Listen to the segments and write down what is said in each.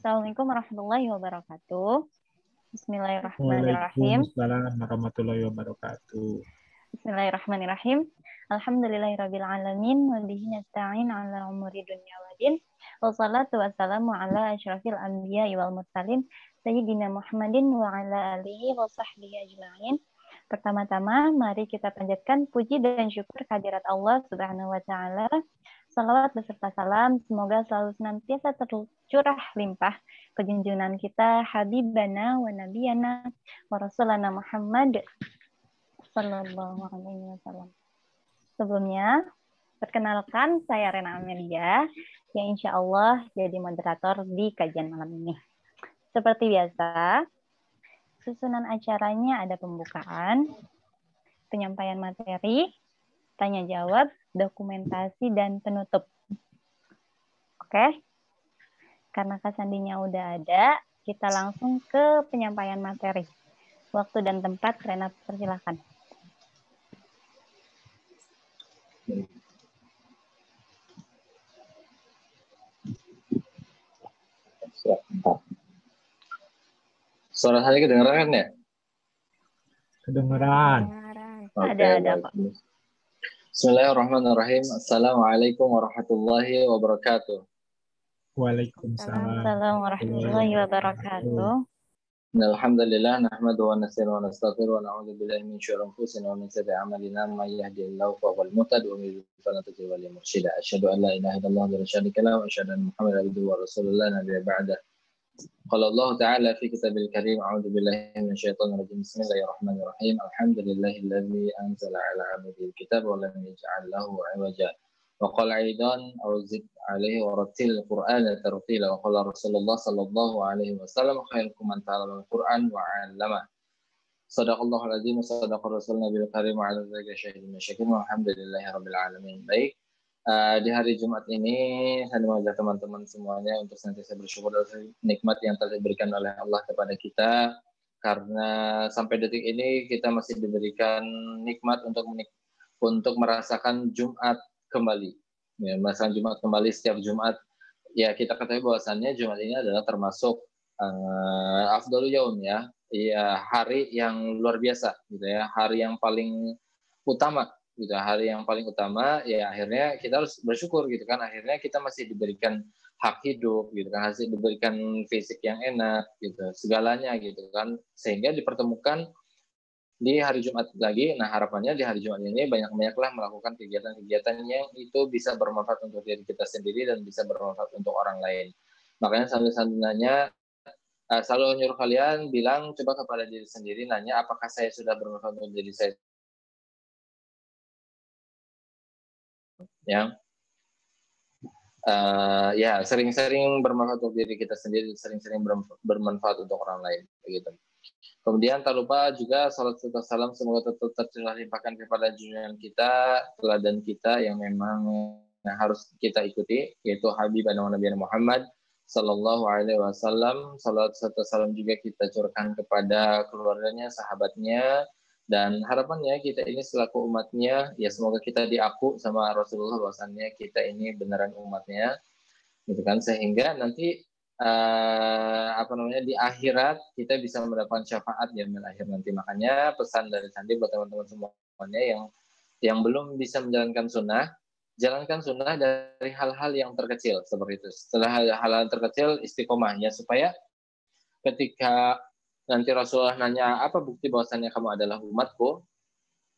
Assalamualaikum warahmatullahi wabarakatuh. Bismillahirrahmanirrahim. Waalaikumsalam warahmatullahi wabarakatuh. Bismillahirrahmanirrahim. Alhamdulillahirabbil alamin wa bihi nasta'in 'ala umuri dunya waddin. Wassalatu wassalamu ala asyrafil anbiya'i wal mursalin sayyidina Muhammadin wa ala alihi wa sahbihi ajma'in. Pertama-tama mari kita panjatkan puji dan syukur kehadirat Allah Subhanahu wa taala. Salawat beserta salam semoga selalu senantiasa tercurah limpah ke junjungan kita Habibana wa Nabiyana wa Rasulana Muhammad sallallahu alaihi wasallam. Sebelumnya, perkenalkan saya Rena Amelia yang insya Allah jadi moderator di kajian malam ini. Seperti biasa, susunan acaranya ada pembukaan, penyampaian materi, tanya jawab, dokumentasi, dan penutup. Oke? Karena Kak Sandinya udah ada, kita langsung ke penyampaian materi. Waktu dan tempat, Rena persilakan. Suara saya kedengeran kan ya? Kedengeran. Ada Pak. Bismillahirrahmanirrahim. Assalamualaikum warahmatullahi wabarakatuh. Waalaikumsalam warahmatullahi wabarakatuh. Alhamdulillah nahmaduhu wa nasta'inuhu wa nastaghfiruhu wa na'udzu billahi min syururi anfusina wa min sayyiati a'malina may yahdihillahu fa huwal muhtadi wa may yudlil fala tajida lahu waliyan mursyida. Asyhadu an la ilaha illallah wa la syarika lahu wa asyhadu anna Muhammadan abduhu wa rasulullah nabiyya ba'da. Qala Allah ta'ala fi kitabil karim a'udzu billahi minasyaitonir rajim. Bismillahirrahmanirrahim. Alhamdulillahilladzi anzala 'ala 'abdihi al-kitaba wa lam yaj'al lahu 'iwaja. Wa qala aidan auzid alaihi wa rattil qur'ana tartila wa qala Rasulullah sallallahu alaihi wasallam khairukum man ta'allama al-Qur'an wa 'allama. Shadaqallahul azim wa sadaqa rasulun nabiyil karim wa 'ala dzalika syahidun syakirin walhamdulillahirabbil alamin. Baik, di hari Jumat ini saya mengajak teman-teman semuanya untuk senantiasa bersyukur atas nikmat yang telah diberikan oleh Allah kepada kita, karena sampai detik ini kita masih diberikan nikmat untuk merasakan Jumat kembali. Ya, merasakan Jumat kembali setiap Jumat. Ya, kita ketahui bahwasannya Jumat ini adalah termasuk afdhalul yaum ya. Ya, hari yang luar biasa gitu ya, hari yang paling utama gitu, hari yang paling utama. Ya akhirnya kita harus bersyukur gitu kan, akhirnya kita masih diberikan hak hidup gitu kan, masih diberikan fisik yang enak gitu, segalanya gitu kan, sehingga dipertemukan di hari Jumat lagi. Nah harapannya di hari Jumat ini banyak-banyaklah melakukan kegiatan-kegiatan yang itu bisa bermanfaat untuk diri kita sendiri dan bisa bermanfaat untuk orang lain. Makanya sambil-sambil selalu nyuruh kalian bilang, coba kepada diri sendiri, nanya apakah saya sudah bermanfaat untuk diri saya ya. Ya sering-sering bermanfaat untuk diri kita sendiri, sering-sering bermanfaat untuk orang lain begitu. Kemudian tak lupa juga salat serta salam semoga tetap terlimpahkan kepada junjungan kita, teladan kita yang memang harus kita ikuti, yaitu Habibana wa Nabiyana Muhammad sallallahu alaihi wasallam. Salat serta salam juga kita curahkan kepada keluarganya, sahabatnya, dan harapannya kita ini selaku umatnya, ya semoga kita diaku sama Rasulullah bahwasannya kita ini beneran umatnya, gitu kan, sehingga nanti di akhirat kita bisa mendapatkan syafaat di akhir nanti. Makanya pesan dari Sandi buat teman-teman semuanya yang belum bisa menjalankan sunnah, jalankan sunnah dari hal-hal yang terkecil seperti itu. Setelah hal-hal terkecil istiqomah ya, supaya ketika nanti Rasulullah nanya apa bukti bahwasannya kamu adalah umatku,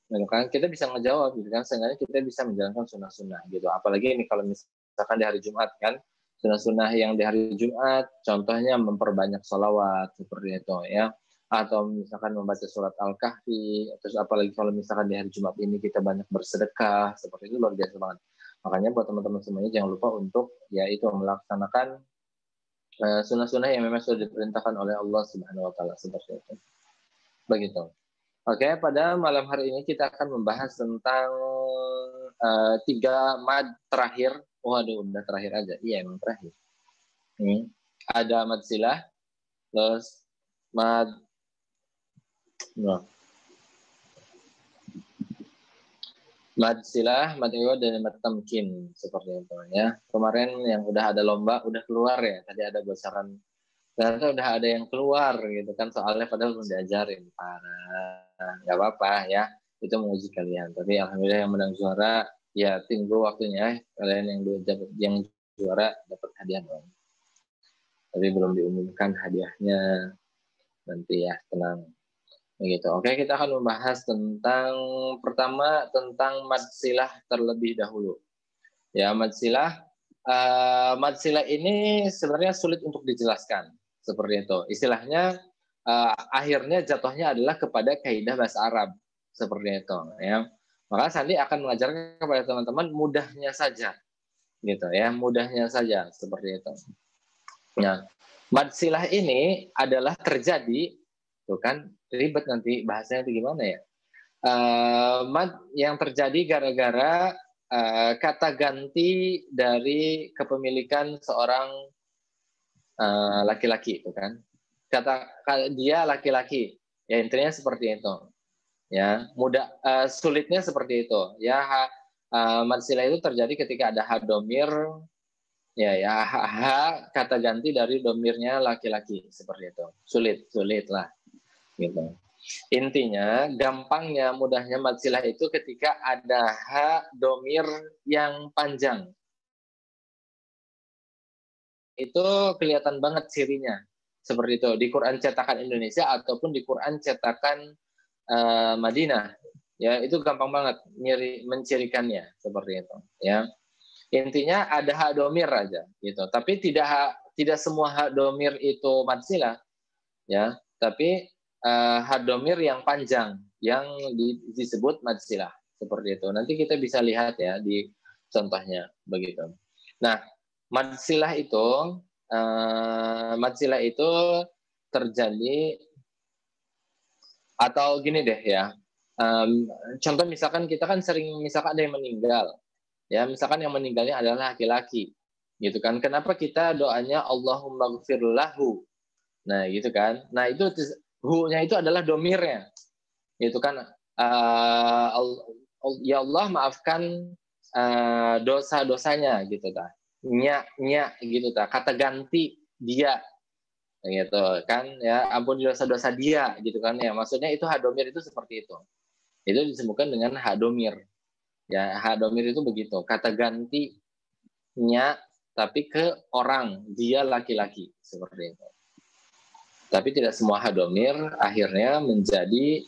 gitu kan, kita bisa ngejawab gitu kan, sehingga kita bisa menjalankan sunnah-sunnah gitu. Apalagi ini kalau misalkan di hari Jumat kan, sunnah-sunnah yang di hari Jumat, contohnya memperbanyak sholawat seperti itu ya, atau misalkan membaca surat Al-Kahfi. Terus apalagi kalau misalkan di hari Jumat ini kita banyak bersedekah, seperti itu luar biasa banget. Makanya buat teman-teman semuanya jangan lupa untuk ya itu melaksanakan sunnah-sunnah yang memang sudah diperintahkan oleh Allah Subhanahu wa taala seperti itu. Begitu. Oke, pada malam hari ini kita akan membahas tentang 3 mad terakhir. Waduh, udah terakhir aja. Iya, emang terakhir. Ada mad silah, terus mad silah, mad iwad, dan mad tamkin seperti itu ya. Kemarin yang udah ada lomba udah keluar ya. Tadi ada bocoran ternyata udah ada yang keluar gitu kan soalnya padahal belum diajarin. Parah, nggak apa-apa ya, itu menguji kalian. Tapi alhamdulillah yang menang juara ya tunggu waktunya kalian yang juara dapat hadiah dong. Tapi belum diumumkan hadiahnya nanti ya, tenang. Begitu. Oke, kita akan membahas tentang pertama tentang mad silah terlebih dahulu. Ya, mad silah ini sebenarnya sulit untuk dijelaskan seperti itu. Istilahnya akhirnya jatuhnya adalah kepada kaidah bahasa Arab seperti itu. Ya, maka Sandi akan mengajarkan kepada teman-teman mudahnya saja, gitu ya, mudahnya saja seperti itu. Nah, mad silah ini adalah terjadi, tuh kan ribet nanti bahasanya itu gimana ya? Mad yang terjadi gara-gara kata ganti dari kepemilikan seorang laki-laki, itu kan? Dia laki-laki, ya intinya seperti itu. Ya, sulitnya seperti itu. Ya, mad silah itu terjadi ketika ada hadomir. Ya, kata ganti dari domirnya laki-laki seperti itu. Sulit lah, gitu. Intinya, gampangnya, mudahnya mad silah itu ketika ada domir yang panjang. Itu kelihatan banget cirinya, seperti itu di Quran cetakan Indonesia ataupun di Quran cetakan Madinah. Ya, itu gampang banget mencirikannya seperti itu. Ya. Intinya ada hak domir aja gitu. Tapi tidak semua hak domir itu mad silah ya, tapi hak domir yang panjang yang disebut mad silah seperti itu. Nanti kita bisa lihat ya di contohnya begitu. Nah, mad silah itu terjadi atau gini deh ya. Contoh misalkan kita kan sering misalkan ada yang meninggal. Ya, misalkan yang meninggalnya adalah laki-laki, gitu kan? Kenapa kita doanya Allahumma ghfir lahu? Nah, gitu kan? Nah, itu hu-nya itu adalah domirnya, gitu kan? Ya Allah maafkan dosa-dosanya, gitu ta? Nya, gitu ta? Kata ganti dia, gitu kan? Ya, ampuni dosa-dosa dia, gitu kan? Ya, maksudnya itu hadomir itu seperti itu. Itu disebutkan dengan hadomir. Ya, hak domir itu begitu. Kata gantinya tapi ke orang, dia laki-laki seperti itu. Tapi tidak semua hak domir akhirnya menjadi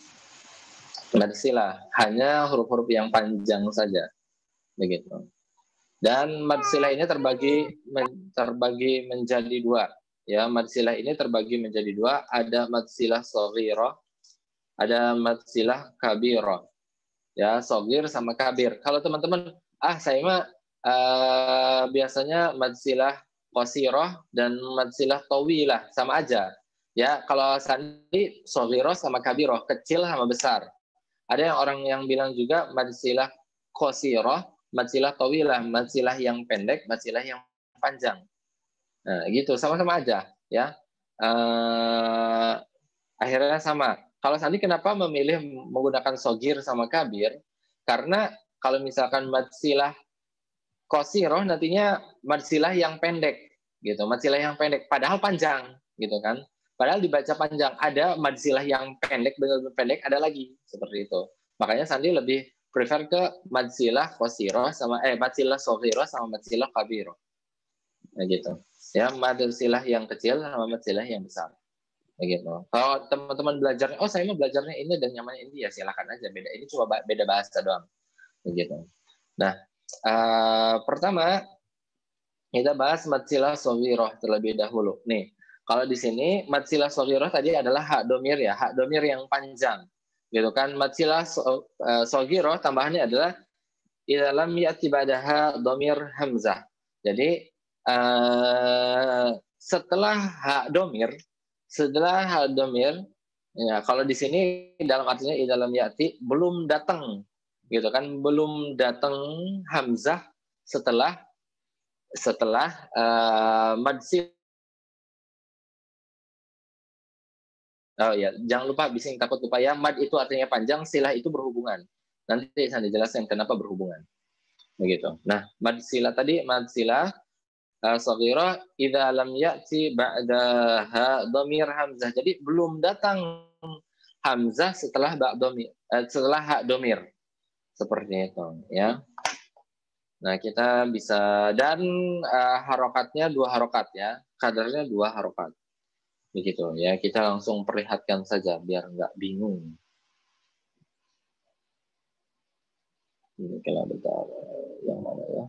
mad silah, hanya huruf-huruf yang panjang saja. Begitu. Dan mad silah ini terbagi menjadi dua. Ya, mad silah ini terbagi menjadi dua, ada mad silah shaghirah, ada mad silah kabirah. Ya, sogir sama kabir. Kalau teman-teman, saya mah biasanya mad silah qasirah dan mad silah tawilah sama aja. Ya, kalau Sandi sogirah sama kabirah, kecil sama besar. Ada yang orang yang bilang juga mad silah qasirah, mad silah tawilah, mad silah yang pendek, mad silah yang panjang. Nah, gitu, sama-sama aja, ya. Akhirnya sama. Kalau Sandi kenapa memilih menggunakan sogir sama kabir? Karena kalau misalkan mad silah qasirah nantinya mad silah yang pendek, gitu. Mad silah yang pendek, padahal panjang, gitu kan? Padahal dibaca panjang. Ada mad silah yang pendek, benar-benar pendek, ada lagi seperti itu. Makanya Sandi lebih prefer ke mad silah qasirah sama mad silah sogirah sama mad silah kabirah. Nah, gitu. Ya, mad silah yang kecil sama mad silah yang besar. Begitu. Kalau teman-teman belajarnya, saya mau belajarnya ini dan nyamannya ini, ya silakan aja. Beda, ini cuma beda bahasa doang. Begitu. Nah, pertama kita bahas mad silah shaghirah terlebih dahulu. Nih, kalau di sini mad silah shaghirah tadi adalah hak domir ya, hak domir yang panjang. Gitu kan? Mad silah shaghirah tambahannya adalah idza lam ya'ti ba'daha domir hamzah. Jadi setelah hak domir ya, kalau di sini dalam artinya dalam yati belum datang, gitu kan, belum datang hamzah setelah mad silah. Oh ya, jangan lupa, bising takut lupa ya, mad itu artinya panjang, silah itu berhubungan. Nanti saya jelaskan kenapa berhubungan. Begitu. Nah, mad silah tadi, mad silah shaghirah idza lam ya'ti ba'daha dhamir hamzah. Jadi belum datang hamzah setelah setelah ha dhamir. Seperti itu ya. Nah, kita bisa dan harokatnya 2 harokat ya. Kadarnya 2 harokat. Begitu ya. Kita langsung perlihatkan saja biar nggak bingung. Ini kalau bentar yang mana ya?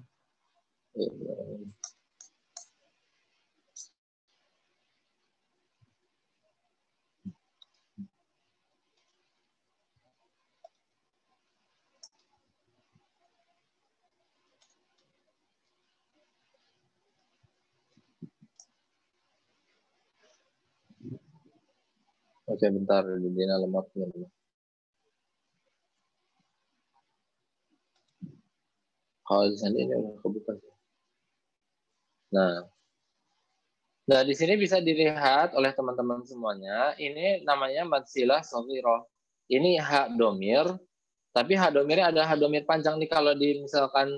Oke, bentar di alamatnya dulu. Kalau di sana ini udah kebuka. Nah, di sini bisa dilihat oleh teman-teman semuanya. Ini namanya mad silah shaghirah. Ini ha domir, tapi ha domirnya ada ha domir panjang nih kalau di misalkan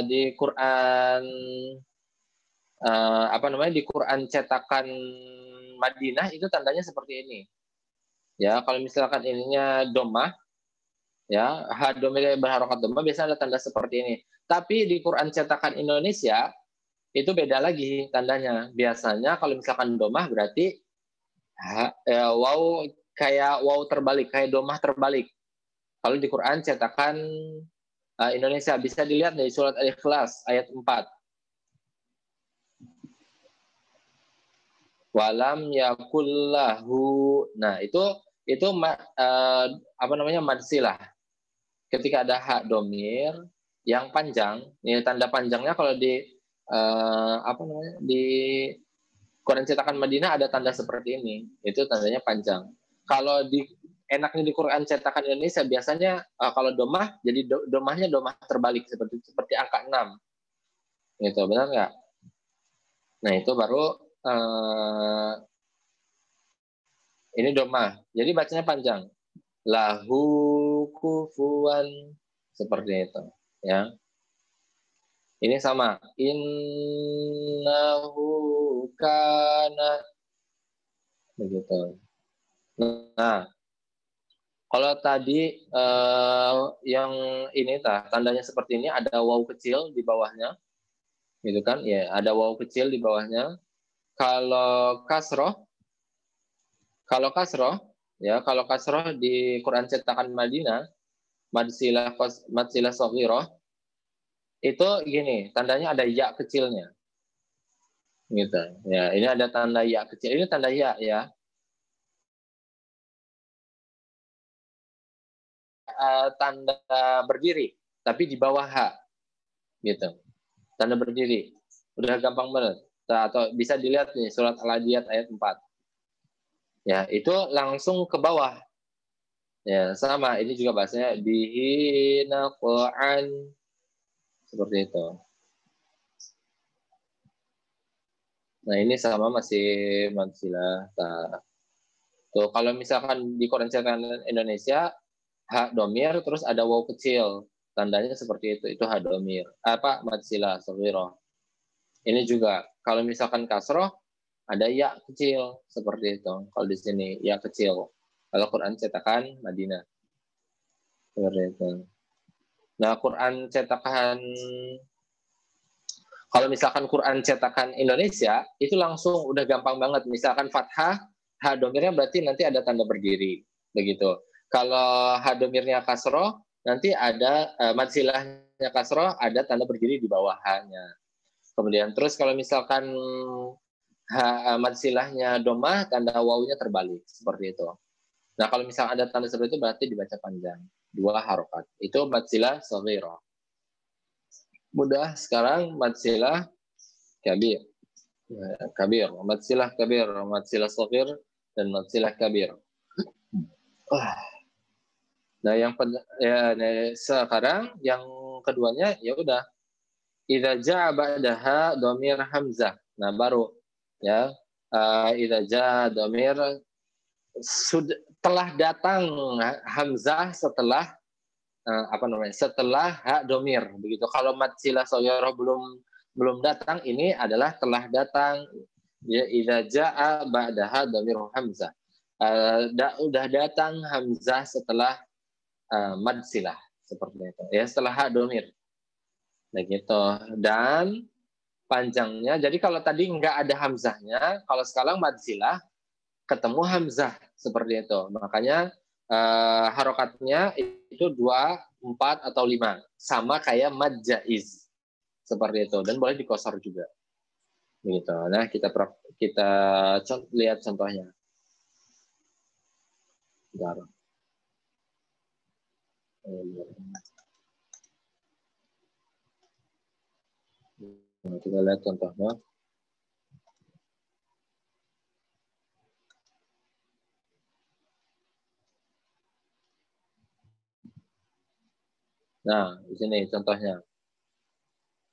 di Quran di Quran cetakan Madinah itu tandanya seperti ini. Ya, kalau misalkan ininya domah, ya, ha domirnya berharokat domah biasanya ada tanda seperti ini. Tapi di Quran cetakan Indonesia itu beda lagi tandanya. Biasanya kalau misalkan domah berarti waw kayak waw terbalik, kayak domah terbalik. Kalau di Quran cetakan Indonesia bisa dilihat dari surat Al-Ikhlas ayat 4. Walam yakullahu. Nah, itu mad silah. Ketika ada hak domir yang panjang, ini tanda panjangnya kalau di di Quran cetakan Madinah ada tanda seperti ini. Itu tandanya panjang. Kalau enaknya di Quran cetakan Indonesia biasanya kalau domah jadi domahnya domah terbalik seperti angka 6. Gitu, benar nggak? Nah, itu baru ini domah. Jadi bacanya panjang. Lahu kufuwan seperti itu, ya. Ini sama. Innahu kana begitu. Nah, kalau tadi yang ini tandanya seperti ini ada waw kecil di bawahnya. Gitu kan? Ya, ada waw kecil di bawahnya. Kalau kasroh di Quran cetakan Madinah, mad silah shaghirah itu gini, tandanya ada ya kecilnya. Gitu. Ya, ini ada tanda ya kecil. Ini tanda ya. Tanda berdiri, tapi di bawah H. Gitu. Tanda berdiri. Udah gampang banget. Atau bisa dilihat nih surat Al-Adiyat ayat 4. Ya, itu langsung ke bawah. Ya, sama. Ini juga bahasanya bihina Quran. Seperti itu. Nah, ini sama masih mad silah. Tuh, kalau misalkan di Quran cetakan Indonesia, ha domir terus ada waw kecil. Tandanya seperti itu. Itu ha domir. Mad silah shaghirah. Ini juga kalau misalkan kasroh ada ya kecil seperti itu. Kalau di sini ya kecil. Kalau Quran cetakan Madinah. Seperti itu. Nah, kalau misalkan Quran cetakan Indonesia itu langsung udah gampang banget. Misalkan fathah, ha domirnya berarti nanti ada tanda berdiri, begitu. Kalau ha domirnya kasroh, nanti ada mad silahnya kasroh, ada tanda berdiri di bawah ha-nya. Kemudian terus kalau misalkan mad silahnya domah, tanda wawunya terbalik, seperti itu. Nah, kalau misalkan ada tanda seperti itu berarti dibaca panjang, 2 harokat. Itu mad silah shaghirah. Mudah. Sekarang mad silah kabir. Mad silah kabir, mad silah shaghir, dan mad silah kabir. Nah, sekarang yang keduanya ya udah. Idza jaa ba'daha dhamir hamzah. Nah, baru ya. Idza jaa dhamir telah datang hamzah setelah setelah ha domir, begitu. Kalau mad silah shaghirah belum belum datang ini adalah telah datang. Ya, idza jaa ba'daha dhamir hamzah. Udah datang hamzah setelah mad silah seperti itu. Ya, setelah ha dhamir. Begitu. Dan panjangnya, jadi kalau tadi nggak ada hamzahnya, kalau sekarang mad silah ketemu hamzah seperti itu. Makanya harokatnya itu 2, 4 atau 5, sama kayak mad jaiz seperti itu, dan boleh dikosor juga. Begitu. Nah, kita lihat contohnya. Bentar. Nah, kita lihat contohnya. Nah, di sini contohnya.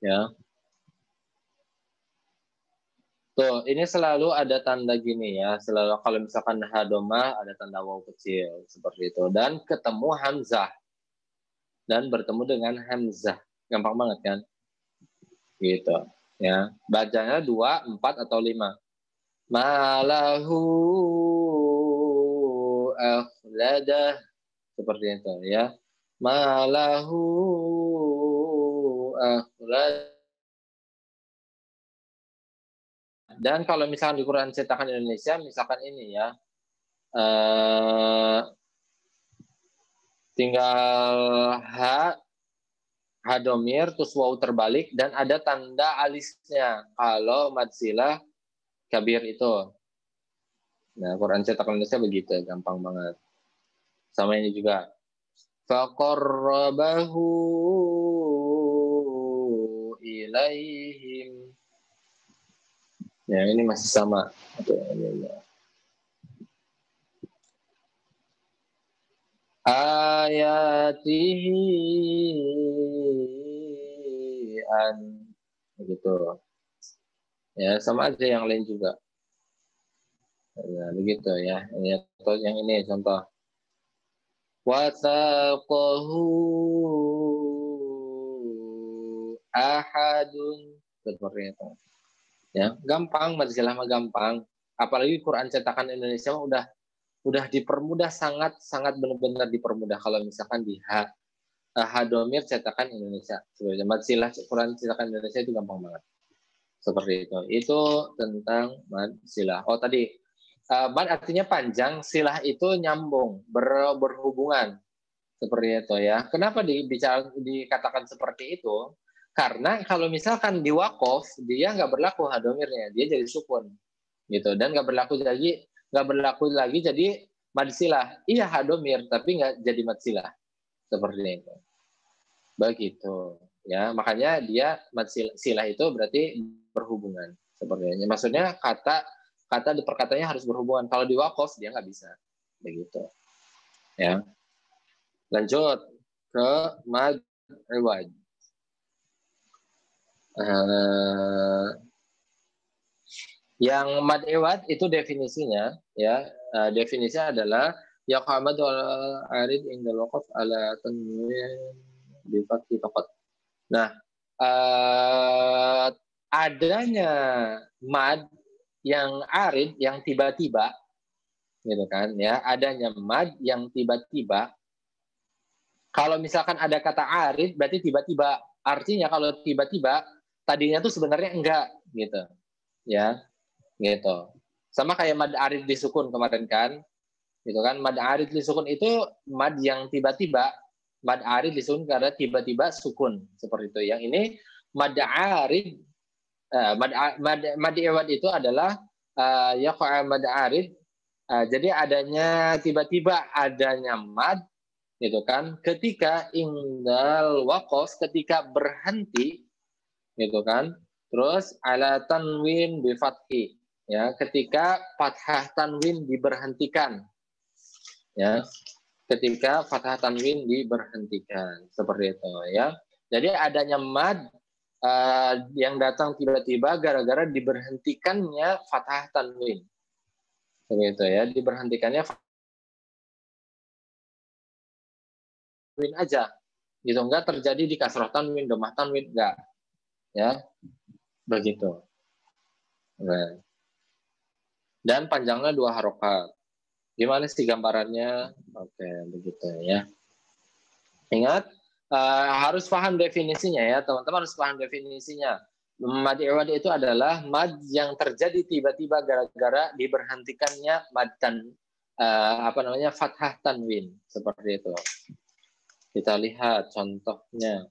Ya. Tuh, ini selalu ada tanda gini ya. Selalu kalau misalkan hadomah ada tanda waw kecil seperti itu, dan ketemu hamzah dan bertemu dengan hamzah. Gampang banget kan? Gitu. Ya. Bacanya 2, 4 atau 5. Malahu akhladah seperti itu ya. Malahu akhladah. Dan kalau misalkan di Quran cetakan Indonesia, misalkan ini ya, tinggal hadomir terus waw terbalik dan ada tanda alisnya kalau mad silah kabir itu. Nah, Quran cetakan Indonesia begitu, gampang banget. Sama ini juga. Faqarrabahu ilaihim. Ya, ini masih sama. Ayatihi an, begitu. Ya, sama aja yang lain juga. Ya, begitu ya. Ini atau yang ini contoh. Wasaqahu ahadun, seperti itu. Ya, gampang, majalah mah gampang. Apalagi Quran cetakan Indonesia udah dipermudah, sangat benar-benar dipermudah kalau misalkan di hadomir cetakan Indonesia. Sebenarnya majalah Quran cetakan Indonesia itu gampang banget. Seperti itu. Itu tentang mad silah. Oh, tadi mad artinya panjang, silah itu nyambung, berhubungan. Seperti itu ya. Kenapa dikatakan seperti itu? Karena kalau misalkan di wakof, dia nggak berlaku hadomirnya, dia jadi sukun. Gitu. Dan nggak berlaku lagi jadi mad silah. Iya hadomir, tapi nggak jadi mad silah. Seperti itu. Begitu. Ya, makanya dia mad silah itu berarti berhubungan. Sepertinya. Maksudnya kata di perkataannya harus berhubungan. Kalau di wakof dia nggak bisa. Begitu. Ya. Lanjut ke mad iwad. Yang mad iwad itu definisinya ya, definisinya adalah yaqamadu al-arid indal waqaf ala tanwin bi fathi faqat. Nah, adanya mad yang arid yang tiba-tiba gitu kan ya, adanya mad yang tiba-tiba. Kalau misalkan ada kata arid berarti tiba-tiba. Artinya kalau tiba-tiba tadinya tuh sebenarnya enggak gitu. Ya, gitu. Sama kayak mad arid disukun kemarin kan. Gitu kan. Mad arid disukun itu mad yang tiba-tiba. Mad arid disukun karena tiba-tiba sukun seperti itu. Yang ini mad arid mad iwad itu adalah yaqa mad arid. Jadi adanya tiba-tiba adanya mad gitu kan, ketika indal waqaf, ketika berhenti gitu kan, terus ala tanwin bi fathi ya, ketika fathah tanwin diberhentikan ya, ketika fathah tanwin diberhentikan seperti itu ya. Jadi adanya mad yang datang tiba-tiba gara-gara diberhentikannya fathah tanwin seperti itu ya, diberhentikannya tanwin aja gitu, enggak terjadi di kasroh tanwin, domah tanwin, enggak ya. Begitu. Nah. Dan panjangnya 2 harokat. Gimana sih gambarannya? Oke, begitu ya. Ingat, harus paham definisinya ya, teman-teman harus paham definisinya. Mad iwad itu adalah mad yang terjadi tiba-tiba gara-gara diberhentikannya mad fathah tanwin, seperti itu. Kita lihat contohnya.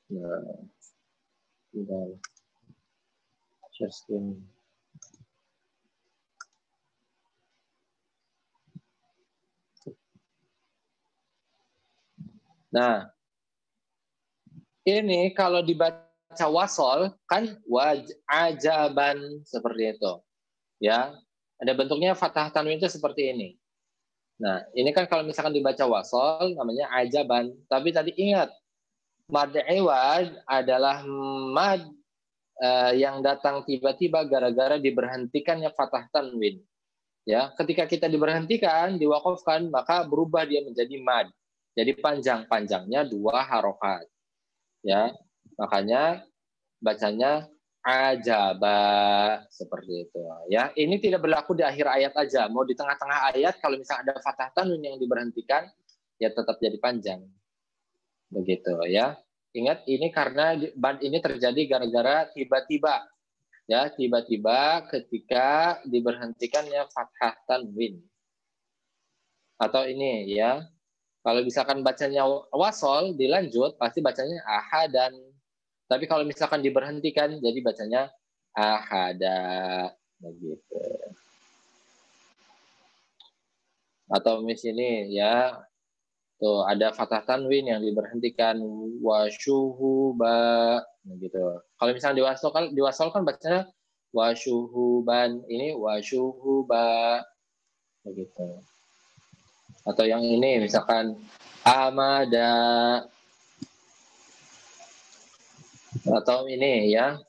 Nah, tinggal share screen. Nah, ini kalau dibaca wasol kan wajaban seperti itu. Ya, ada bentuknya fathah tanwin itu seperti ini. Nah, ini kan kalau misalkan dibaca wasol namanya ajaban. Tapi tadi ingat, mad iwad adalah mad yang datang tiba-tiba gara-gara diberhentikannya fathah tanwin. Ya, ketika kita diberhentikan, diwakafkan, maka berubah dia menjadi mad. Jadi panjangnya 2 harokat. Ya, makanya bacanya ajaba seperti itu. Ya, ini tidak berlaku di akhir ayat aja. Mau di tengah-tengah ayat, kalau misalnya ada fathah tanwin yang diberhentikan, ya tetap jadi panjang. Begitu ya. Ingat, ini karena ini terjadi gara-gara tiba-tiba. Ya, tiba-tiba ketika diberhentikannya fathah tanwin. Atau ini ya, kalau misalkan bacanya wasol dilanjut pasti bacanya ahadan. Tapi kalau misalkan diberhentikan jadi bacanya ahada begitu. Atau di sini ya, tuh ada fathah tanwin yang diberhentikan wasyuhuba gitu. Kalau misalnya diwasol kan bacanya wasyuhuban, ini wasyuhuba begitu. Atau yang ini misalkan amada, atau ini ya,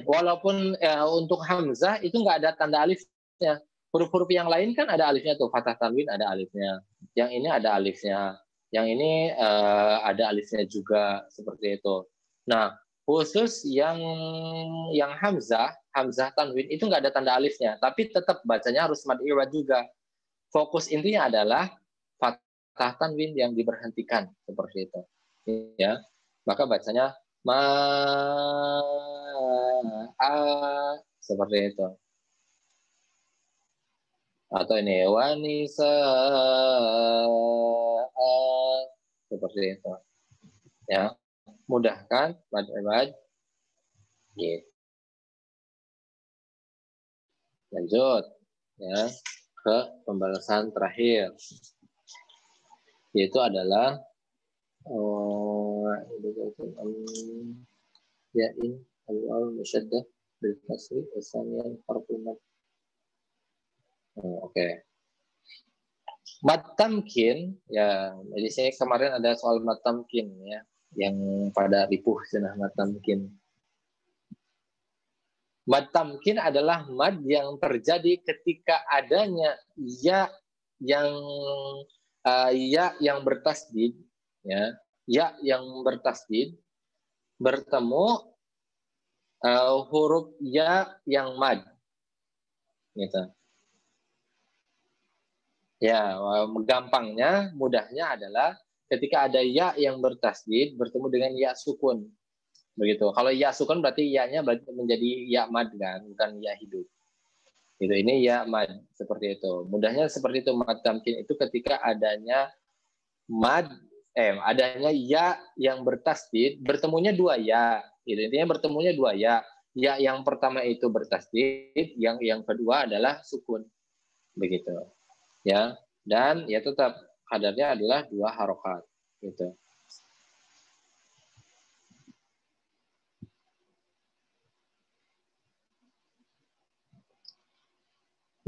walaupun untuk hamzah itu nggak ada tanda alifnya. Huruf-huruf yang lain kan ada alifnya tuh, fathah tanwin ada alifnya, yang ini ada alifnya, yang ini ada alifnya juga seperti itu. Nah, khusus yang hamzah tanwin itu nggak ada tanda alifnya, tapi tetap bacanya harus mad iwad juga. Fokus intinya adalah fathah tanwin yang diberhentikan seperti itu. Ya, maka bacanya seperti itu. Atau ini wanisa seperti itu. Ya, mudah kan? Gitu. Lanjut ya ke pembalasan terakhir, yaitu adalah yain al musyaddah bil kasri wasaniyan harfunat. Oke. Mad tamkin ya, jadi saya kemarin ada soal mad tamkin ya, yang pada ripuh cenah mad tamkin. Mad tamkin adalah mad yang terjadi ketika adanya ya yang bertasdid ya, ya yang bertasdid bertemu huruf ya yang mad gitu. Ya, gampangnya, mudahnya adalah ketika ada ya yang bertasdid bertemu dengan ya sukun. Begitu. Kalau ya sukun berarti ya-nya menjadi ya mad kan, bukan ya hidup. Gitu. Ini ya mad seperti itu. Mudahnya seperti itu, mad tamkin itu ketika adanya adanya ya yang bertasdid bertemunya 2 ya. Gitu. Intinya bertemunya 2 ya. Ya yang pertama itu bertasdid, yang kedua adalah sukun. Begitu. Ya, dan ya tetap kadarnya adalah 2 harokat gitu.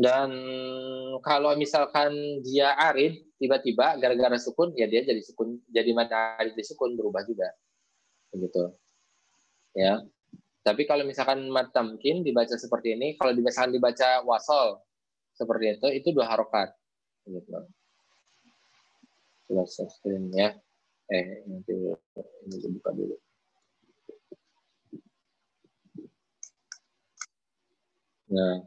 Dan kalau misalkan dia arid tiba-tiba gara-gara sukun, ya dia jadi sukun, jadi mad arid di sukun berubah juga begitu ya. Tapi kalau misalkan mad tamkin dibaca seperti ini, kalau misalkan dibaca wasol seperti itu 2 harokat. Gitu. Coba screen ya. Nanti ini dibuka dulu. Nah.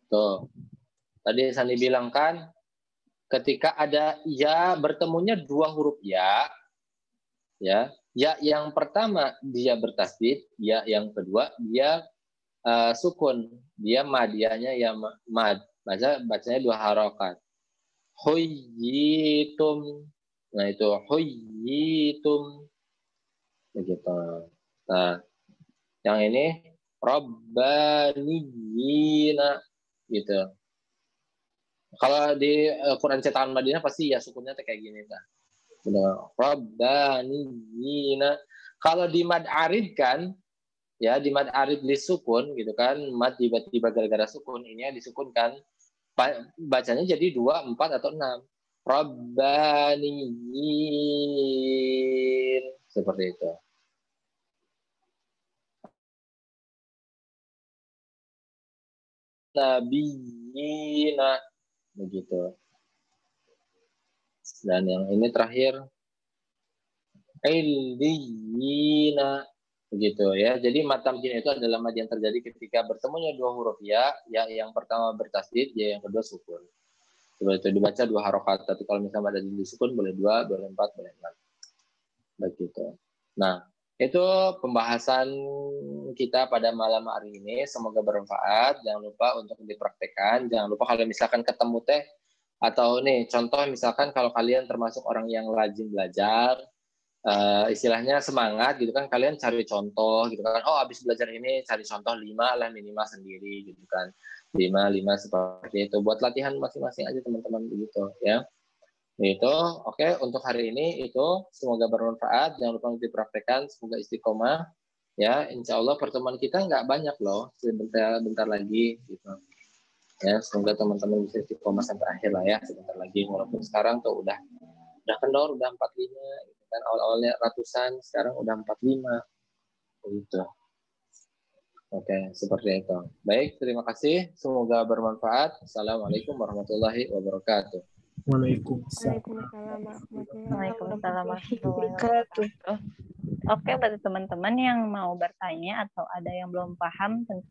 Tuh. Tadi Sandi bilang kan, ketika ada ya bertemunya 2 huruf ya yang pertama dia bertasdid, ya yang kedua dia sukun, dia madianya ya mad, bacanya 2 harokat. Huyyitum, nah itu huyyitum, begitu. Nah, yang ini Rabbaniyina, gitu. Kalau di Quran cetakan Madinah pasti ya sukunnya kayak gini dah. Rabbaniyina. Kalau di mad arid kan, ya di mad arid disukun gitu kan, mad tiba-tiba gara-gara sukun ini disukunkan, bacanya jadi 2, 4 atau 6. Rabbaniyin, seperti itu. Nabiyina, begitu. Dan yang ini terakhir Illiyina, begitu ya. Jadi mad tamkin itu adalah mad yang terjadi ketika bertemunya 2 huruf ya yang pertama bertasdid, ya yang kedua sukun. Seperti itu dibaca 2 harokat. Tapi kalau misalnya ada di sukun boleh 2, boleh 4, boleh 6. Begitu. Nah, itu pembahasan kita pada malam hari ini. Semoga bermanfaat. Jangan lupa untuk dipraktekkan. Jangan lupa kalau misalkan ketemu teh atau nih contoh misalkan kalau kalian termasuk orang yang rajin belajar, istilahnya semangat gitu kan, kalian cari contoh gitu kan. Oh, habis belajar ini cari contoh 5 lah minimal sendiri gitu kan. 5 seperti itu. Buat latihan masing-masing aja teman-teman begitu ya. Itu oke. Untuk hari ini itu semoga bermanfaat. Jangan lupa dipraktekkan, semoga istiqomah ya. Insya Allah pertemuan kita nggak banyak loh, bentar lagi gitu ya. Semoga teman-teman bisa istiqomah sampai akhir lah ya, sebentar lagi. Walaupun sekarang tuh udah kendor, udah 45 gitu kan, awalnya ratusan, sekarang udah 45 gitu. Oke, seperti itu. Baik, terima kasih, semoga bermanfaat. Assalamualaikum warahmatullahi wabarakatuh. Waalaikumsalam. Waalaikumsalam warahmatullahi wabarakatuh. Oke, bagi teman-teman yang mau bertanya atau ada yang belum paham tentang